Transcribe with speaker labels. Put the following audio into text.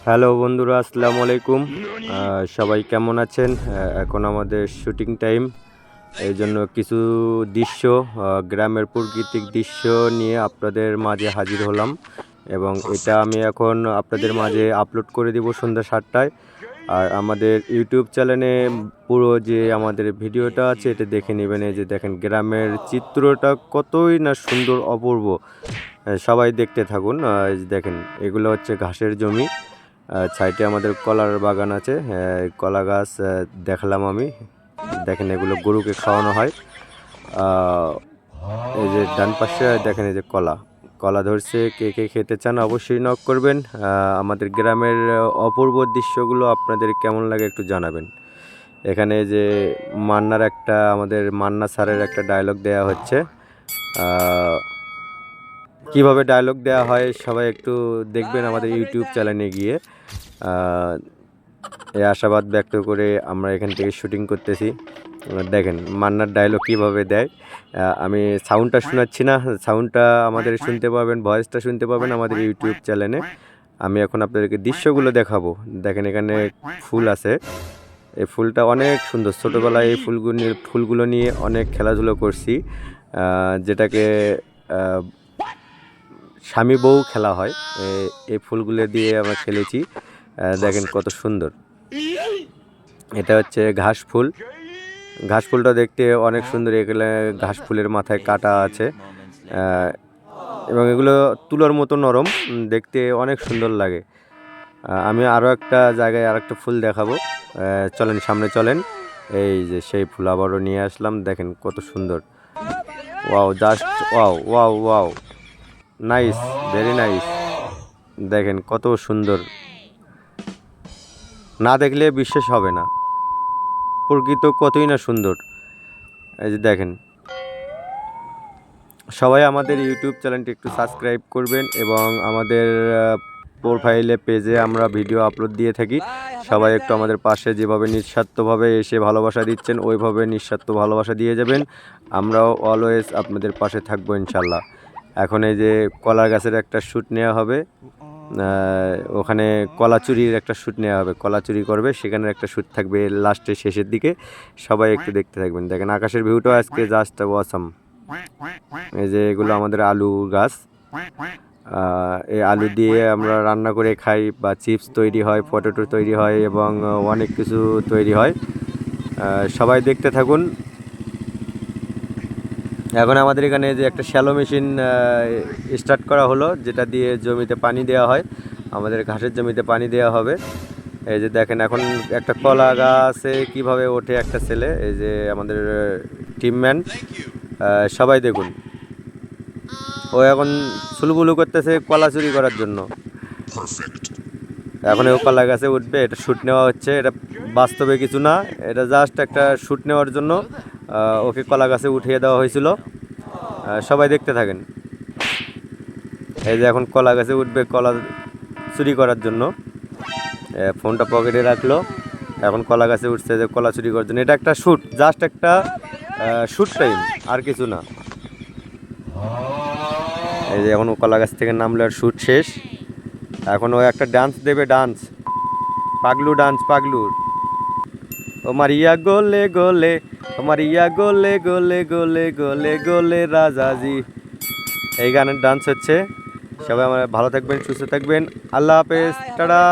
Speaker 1: Hello বন্ধুরা, আসসালামু আলাইকুম। সবাই কেমন আছেন? এখন আমাদের শুটিং টাইম, এই জন্য কিছু দৃশ্য, গ্রামের প্রাকৃতিক দৃশ্য নিয়ে আপনাদের মাঝে হাজির হলাম এবং এটা আমি এখন আপনাদের মাঝে আপলোড করে দিব সন্ধ্যা 7টায়। আর আমাদের ইউটিউব চ্যানেলে পুরো যে আমাদের ভিডিওটা আছে এটা দেখে নেবেন। এই যে দেখেন গ্রামের চিত্রটা কতই না সুন্দর, অপূর্ব। সবাই দেখতে থাকুন। এই যে দেখেন, এগুলো হচ্ছে ঘাসের জমি। সাইডে আমাদের কলার বাগান আছে, কলা গাছ দেখলাম আমি। দেখেন এগুলো গরুকে খাওয়ানো হয়। এই যে ডান পাশে দেখেন, এই যে কলা কলা ধরছে। কে কে খেতে চান অবশ্যই নক করবেন। আমাদের গ্রামের অপূর্ব দৃশ্যগুলো আপনাদের কেমন লাগে একটু জানাবেন। এখানে যে আমাদের মান্না স্যারের একটা ডায়লগ দেয়া হচ্ছে। কিভাবে ডায়লগ দেওয়া হয় সবাই একটু দেখবেন আমাদের ইউটিউব চ্যানেলে গিয়ে। এই আশাবাদ ব্যক্ত করে আমরা এখান থেকে শুটিং করতেছি। দেখেন মান্নার ডায়লগ কীভাবে দেয়। আমি সাউন্ডটা শোনাচ্ছি না, সাউন্ডটা আমাদের শুনতে পাবেন, ভয়েসটা শুনতে পাবেন আমাদের ইউটিউব চ্যানেলে। আমি এখন আপনাদেরকে দৃশ্যগুলো দেখাবো। দেখেন এখানে ফুল আছে, এই ফুলটা অনেক সুন্দর। ছোটোবেলায় এই ফুলগুলো নিয়ে অনেক খেলাধুলো করছি, যেটাকে স্বামী বউ খেলা হয়। এই ফুলগুলো দিয়ে আমরা খেলেছি। দেখেন কত সুন্দর। এটা হচ্ছে ঘাস ফুল। ঘাস ফুলটা দেখতে অনেক সুন্দর। এগুলো ঘাস ফুলের মাথায় কাটা আছে এবং এগুলো তুলোর মতো নরম, দেখতে অনেক সুন্দর লাগে। আমি আরও একটা জায়গায় আরেকটা ফুল দেখাবো। চলেন, সামনে চলেন। এই যে সেই ফুল আবারও নিয়ে আসলাম। দেখেন কত সুন্দর। Wow, just wow wow wow, nice, very nice. দেখেন কত সুন্দর, না দেখলে বিশ্বাস হবে না। প্রকৃত কতই না সুন্দর। এই যে দেখেন, সবাই আমাদের ইউটিউব চ্যানেলটি একটু সাবস্ক্রাইব করবেন এবং আমাদের প্রোফাইলে পেজে আমরা ভিডিও আপলোড দিয়ে থাকি। সবাই একটু আমাদের পাশে যেভাবে নিঃস্বার্থভাবে এসে ভালোবাসা দিচ্ছেন ওইভাবে নিঃস্বার্থ ভালোবাসা দিয়ে যাবেন। আমরাও অলওয়েজ আপনাদের পাশে থাকবো ইনশাল্লাহ। এখন এই যে কলা গাছের একটা শ্যুট নেওয়া হবে, ওখানে কলা চুরির একটা শ্যুট নেওয়া হবে। কলা চুরি করবে, সেখানের একটা শ্যুট থাকবে লাস্টের শেষের দিকে। সবাই একটু দেখতে থাকবেন। দেখেন আকাশের ভিউটাও আজকে জাস্ট ওয়াসাম। এই যে এগুলো আমাদের আলু গাছ। এই আলু দিয়ে আমরা রান্না করে খাই, বা চিপস তৈরি হয়, পটেটো তৈরি হয় এবং অনেক কিছু তৈরি হয়। সবাই দেখতে থাকুন। এখন আমাদের এখানে যে একটা শ্যালো মেশিন স্টার্ট করা হলো, যেটা দিয়ে জমিতে পানি দেওয়া হয়। আমাদের ঘাসের জমিতে পানি দেওয়া হবে। এই যে দেখেন এখন একটা কলা গাছে কীভাবে ওঠে একটা ছেলে, এই যে আমাদের টিমম্যান। সবাই দেখুন, ও এখন সুলুবুলু করতেছে কলা চুরি করার জন্য। এখন ও কলা গাছে উঠবে, এটা শ্যুট নেওয়া হচ্ছে। এটা বাস্তবে কিছু না, এটা জাস্ট একটা শ্যুট নেওয়ার জন্য ওকে কলা গাছে উঠিয়ে দেওয়া হয়েছিল। সবাই দেখতে থাকেন। এই যে এখন কলা গাছে উঠবে কলা চুরি করার জন্য। ফোনটা পকেটে রাখলো, এখন কলা গাছে উঠছে যে কলা চুরি করার জন্য। এটা একটা শ্যুট, জাস্ট একটা শ্যুট টাইম, আর কিছু না। এই যে এখন কলা গাছ থেকে নামলে আর শ্যুট শেষ। এখন ও একটা ডান্স দেবে, ডান্স, পাগলু ডান্স, পাগলুর। ও মারিয়া গোলে গোলে, ও মারিয়া গোলে গোলে গোলে গোলে গোলে রাজাজি। এই গানের ডান্স হচ্ছে। সবাই আমরা ভালো থাকবেন, সুস্থ থাকবেন। আল্লাহ হাফেজ, টাটা।